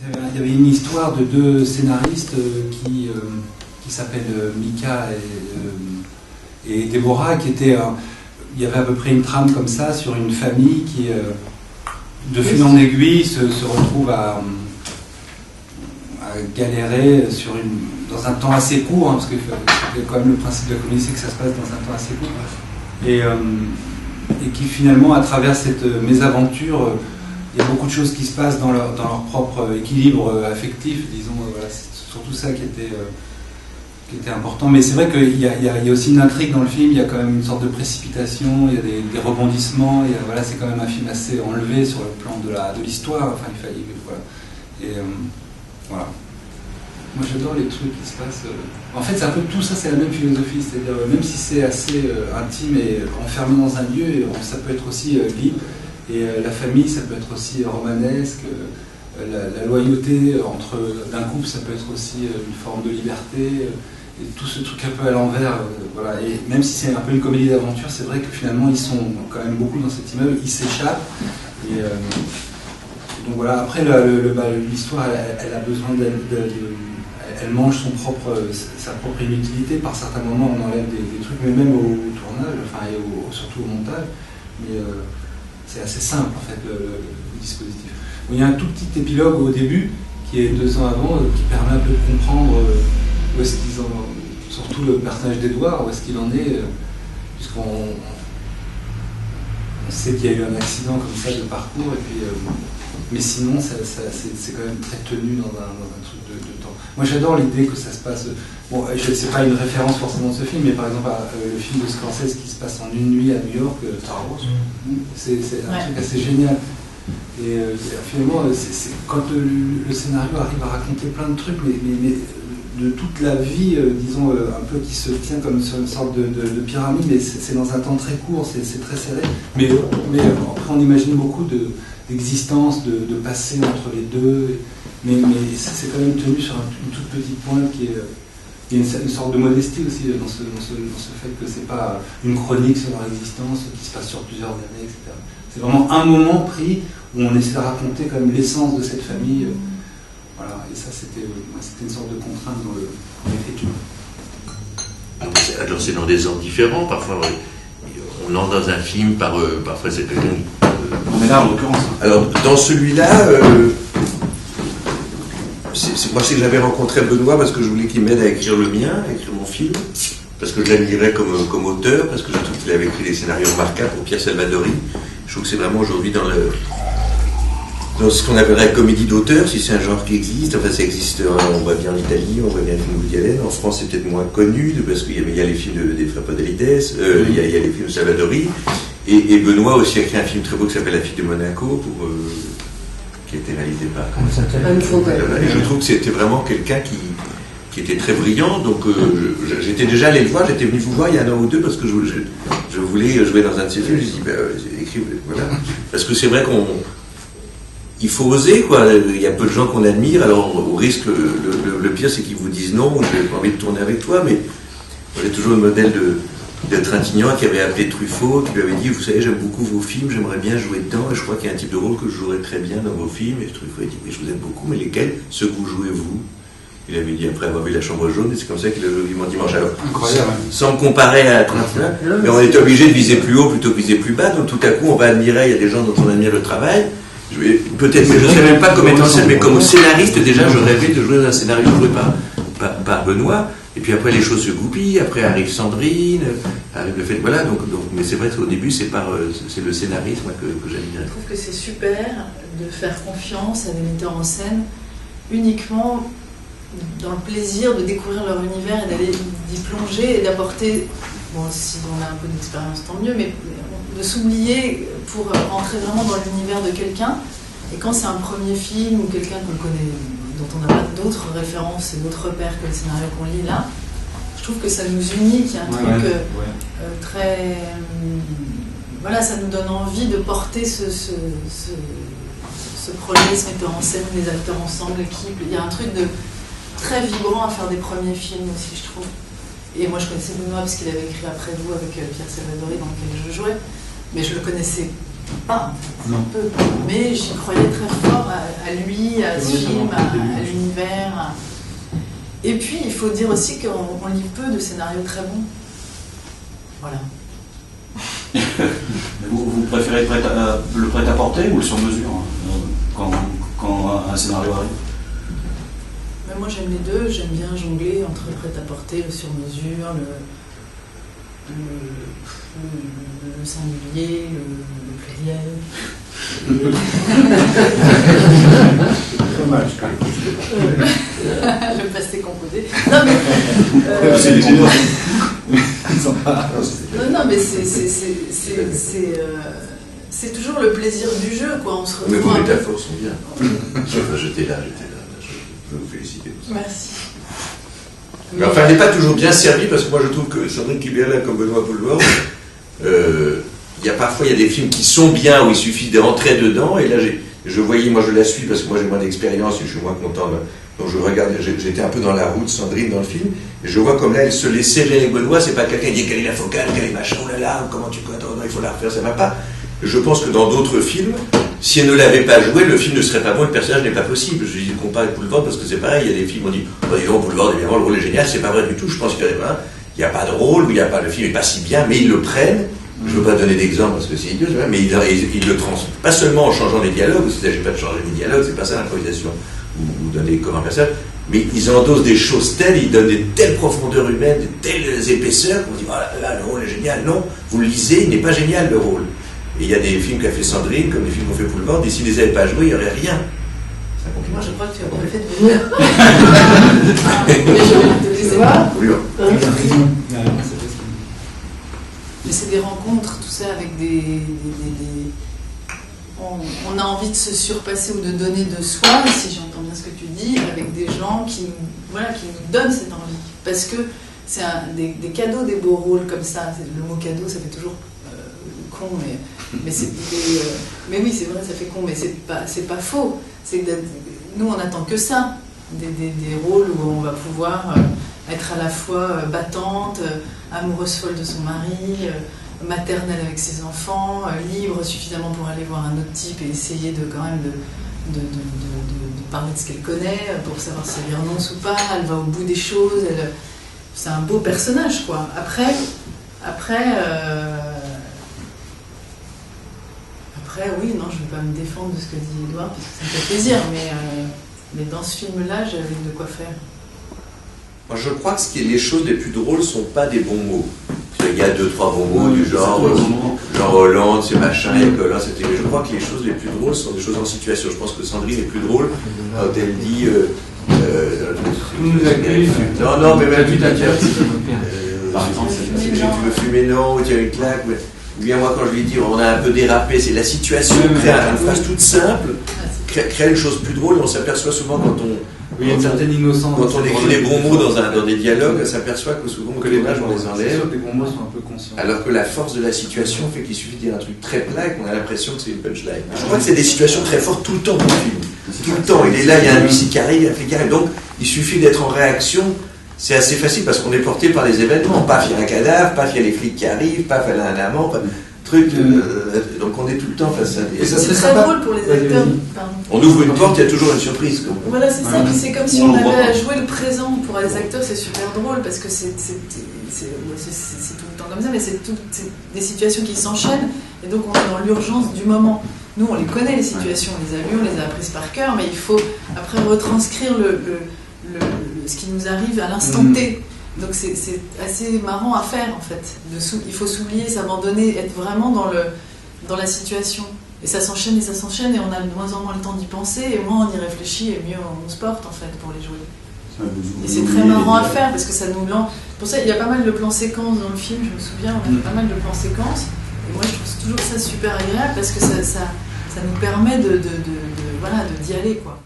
Il y avait une histoire de deux scénaristes qui s'appellent Mika et Déborah, qui étaient... il y avait à peu près une trame comme ça sur une famille qui, de fil en aiguille, se retrouve à galérer dans un temps assez court, hein, parce que quand même le principe de la comédie, c'est que ça se passe dans un temps assez court. Et qui finalement, à travers cette mésaventure, il y a beaucoup de choses qui se passent dans leur propre équilibre affectif, disons. Voilà, c'est surtout ça qui était important. Mais c'est vrai qu'il y a aussi une intrigue dans le film, il y a quand même une sorte de précipitation, il y a des rebondissements, voilà, c'est quand même un film assez enlevé sur le plan de l'histoire. Enfin, il fallait... Voilà. Et voilà. Moi j'adore les trucs qui se passent. En fait, c'est un peu tout ça, c'est la même philosophie, c'est-à-dire même si c'est assez intime et enfermé dans un lieu, ça peut être aussi libre. Et la famille, ça peut être aussi romanesque. La loyauté d'un couple, ça peut être aussi une forme de liberté. Et tout ce truc un peu à l'envers. Voilà. Et même si c'est un peu une comédie d'aventure, c'est vrai que finalement, ils sont quand même beaucoup dans cet immeuble, ils s'échappent. Et donc voilà, après, l'histoire, elle a besoin elle mange sa propre inutilité. Par certains moments, on enlève des trucs, mais même au tournage, enfin, et surtout au montage. Mais c'est assez simple, en fait, le dispositif. Bon, il y a un tout petit épilogue au début, qui est 2 ans avant, qui permet un peu de comprendre où est-ce qu'ils en... Surtout le personnage d'Edouard, où est-ce qu'il en est, puisqu'on sait qu'il y a eu un accident comme ça de parcours, et puis... mais sinon, c'est quand même très tenu dans un truc de temps. Moi, j'adore l'idée que ça se passe... Bon, c'est pas une référence forcément de ce film, mais par exemple, le film de Scorsese qui se passe en une nuit à New York, Star Wars, c'est un truc assez génial. Et finalement, quand le scénario arrive à raconter plein de trucs, mais de toute la vie, disons, un peu qui se tient comme sur une sorte de pyramide, mais c'est dans un temps très court, c'est très serré. Mais après, on imagine beaucoup d'existence, de passé entre les deux, mais c'est quand même tenu sur une toute petite pointe qui est... Il y a une sorte de modestie aussi dans ce fait que c'est pas une chronique sur leur existence qui se passe sur plusieurs années, etc. C'est vraiment un moment pris où on essaie de raconter quand même l'essence de cette famille. Voilà, et ça c'était une sorte de contrainte dans l'écriture. Alors c'est dans des genres différents, parfois on entre dans un film, parfois c'est quelqu'un... Mais là en l'occurrence... Alors dans celui-là... moi, c'est que j'avais rencontré Benoît parce que je voulais qu'il m'aide à écrire le mien, à écrire mon film, parce que je l'admirais comme auteur, parce que je trouve qu'il avait écrit des scénarios remarquables pour Pierre Salvadori. Je trouve que c'est vraiment aujourd'hui dans ce qu'on appellerait la comédie d'auteur, si c'est un genre qui existe. Enfin, ça existe, on voit bien en Italie, on voit bien le film Woody Allen. En France, c'est peut-être moins connu, parce qu'il y a les films des frères Podalides, il y a les films de Salvadori. Et Benoît aussi a écrit un film très beau qui s'appelle La fille de Monaco, qui a été réalisé par... Et je trouve que c'était vraiment quelqu'un qui était très brillant. Donc j'étais déjà allé le voir, j'étais venu vous voir il y a 1 an ou 2 parce que je voulais jouer dans un de ces films. J'ai dit, écrivez, voilà. Parce que c'est vrai il faut oser, quoi. Il y a peu de gens qu'on admire, alors au risque, le pire c'est qu'ils vous disent non, j'ai pas envie de tourner avec toi, mais j'ai toujours le modèle de Trintignant qui avait appelé Truffaut, qui lui avait dit, vous savez, j'aime beaucoup vos films, j'aimerais bien jouer dedans, et je crois qu'il y a un type de rôle que je jouerais très bien dans vos films. Et Truffaut a dit, oui, je vous aime beaucoup, mais lesquels? Ceux que vous jouez vous? Il avait dit après avoir vu La Chambre jaune, et c'est comme ça qu'il a joué Vivement Dimanche. Alors, sans me comparer à Trintignant, mais on était obligé de viser plus haut plutôt que viser plus bas, donc tout à coup on va admirer, il y a des gens dont on admire le travail. Peut-être, mais je ne sais même pas comme metteur en scène, mais comme scénariste, déjà je rêvais de jouer dans un scénario joué par Benoît. Et puis après les choses se goupillent, après arrive Sandrine, arrive le fait, voilà, donc mais c'est vrai qu'au début c'est le scénarisme que j'admire. Je trouve que c'est super de faire confiance à des metteurs en scène uniquement dans le plaisir de découvrir leur univers et d'aller d'y plonger et d'apporter, bon si on a un peu d'expérience tant mieux, mais de s'oublier pour entrer vraiment dans l'univers de quelqu'un. Et quand c'est un premier film ou quelqu'un qu'on connaît, dont on n'a pas d'autres références et d'autres repères que le scénario qu'on lit là, je trouve que ça nous unit, qu'il y a un truc très... voilà, ça nous donne envie de porter ce projet, ce metteur en scène, les acteurs ensemble, l'équipe. Il y a un truc de très vibrant à faire des premiers films aussi, je trouve. Et moi, je connaissais Benoît parce qu'il avait écrit Après vous avec Pierre Salvadori, dans lequel je jouais. Mais je le connaissais pas, Non. un peu. Mais j'y croyais très fort à lui, à ce film, à l'univers. Et puis, il faut dire aussi qu'on lit peu de scénarios très bons. Voilà. Vous préférez le prêt-à-porter ou le sur-mesure quand un scénario arrive? Mais moi j'aime les deux, j'aime bien jongler entre le prêt-à-porter, le sur-mesure, le singulier, le pluriel. Dommage. Le passé composé. Non mais. C'est des gros. Non mais c'est toujours le plaisir du jeu, quoi. On se Mais retrouve. vos métaphores sont bien. J'étais là. Je veux vous féliciter pour ça. Merci. Mais enfin, elle n'est pas toujours bien servie parce que moi je trouve que Sandrine Kiberlin comme Benoît Poelvoorde, il y a des films qui sont bien où il suffit d'entrer dedans et là je voyais, moi je la suis parce que moi j'ai moins d'expérience et je suis moins content, donc je regarde, j'étais un peu dans la route Sandrine dans le film et je vois comme là elle se laisse serrer avec Benoît, c'est pas quelqu'un qui dit quelle est la focale, quelle est machin, oh là là, comment tu attends, non, il faut la refaire, ça va pas. Je pense que dans d'autres films, si elle ne l'avait pas joué, le film ne serait pas bon, le personnage n'est pas possible. Je dis compare avec Poelvoorde parce que c'est pareil, il y a des films, on dit, oh, dis donc, Poelvoorde, évidemment, le rôle est génial, c'est pas vrai du tout. Je pense qu'il n'y a pas de rôle, ou il y a pas, le film n'est pas si bien, mais ils le prennent. Je ne veux pas donner d'exemple parce que c'est idiot, mais ils le transmettent. Pas seulement en changeant les dialogues, parce qu'il ne s'agit pas de changer les dialogues, c'est pas ça l'improvisation, ou donner comme un personnage, mais ils endossent des choses telles, ils donnent de telles profondeurs humaines, de telles épaisseurs, qu'on dit, voilà, là, le rôle est génial. Non, vous le lisez, il n'est pas génial le rôle. Et il y a des films qu'a fait Sandrine, comme des films qu'ont fait Poelvoorde, et s'ils ne les avaient pas joués, il n'y aurait rien. Moi je crois que tu as bien fait de venir. Mais je vais te laisser voir. Oui, Mais c'est des rencontres, tout ça, avec on a envie de se surpasser ou de donner de soi, si j'entends bien ce que tu dis, avec des gens qui nous donnent cette envie. Parce que c'est des cadeaux, des beaux rôles comme ça. Le mot cadeau, ça fait toujours con, mais oui, c'est vrai, ça fait con, mais c'est pas faux. Nous, on n'attend que ça. Des rôles où on va pouvoir être à la fois battante, amoureuse folle de son mari, maternelle avec ses enfants, libre suffisamment pour aller voir un autre type et essayer de quand même de parler de ce qu'elle connaît pour savoir si elle renonce ou pas. Elle va au bout des choses. C'est un beau personnage, quoi. Après, oui, non, je ne vais pas me défendre de ce que dit Édouard parce que ça me fait plaisir, mais dans ce film-là, j'avais de quoi faire. Moi, je crois que les choses les plus drôles ne sont pas des bons mots. Il y a 2-3 bons mots du genre Hollande, c'est machin, et que là, c'était. Mais je crois que les choses les plus drôles sont des choses en situation. Je pense que Sandrine est plus drôle quand elle dit. Non, mais même tu par exemple, tu veux fumer, non, ou tu as une claque. Ou bien moi, quand je lui dis on a un peu dérapé, c'est la situation, crée une phrase toute simple, crée une chose plus drôle, et on s'aperçoit souvent quand il y a une certaine innocence. Quand on écrit les bons mots dans des dialogues, on s'aperçoit que souvent que les images on les enlève. Les bons mots sont un peu conscients. Alors que la force de la situation fait qu'il suffit de dire un truc très plat et qu'on a l'impression que c'est une punchline. Je crois que c'est des situations très fortes tout le temps dans le film. Tout le temps. Il est là, il y a un huissier qui arrive, il y a un flic qui arrive. Donc il suffit d'être en réaction. C'est assez facile parce qu'on est porté par les événements. Paf, il y a un cadavre, paf, il y a les flics qui arrivent, paf, elle a un amant, paf, truc. Donc on est tout le temps face à des. C'est très drôle pour les acteurs. On ouvre une porte, il y a toujours une surprise. Voilà, c'est ça. Puis c'est comme si on avait à jouer le présent. Pour les acteurs, c'est super drôle parce que c'est tout le temps comme ça, mais c'est des situations qui s'enchaînent et donc on est dans l'urgence du moment. Nous, on les connaît, les situations, on les a vues, on les a apprises par cœur, mais il faut après retranscrire ce qui nous arrive à l'instant T. Donc c'est assez marrant à faire en fait. Il faut s'oublier, s'abandonner, être vraiment dans la situation. Et ça s'enchaîne et on a de moins en moins le temps d'y penser, et moins on y réfléchit et mieux on se porte en fait pour les jouer. Et c'est très marrant à faire parce que ça nous lance. Pour ça, il y a pas mal de plans séquences dans le film, je me souviens, on a fait pas mal de plans séquences. Et moi je trouve toujours ça super agréable parce que ça nous permet d'y aller, quoi.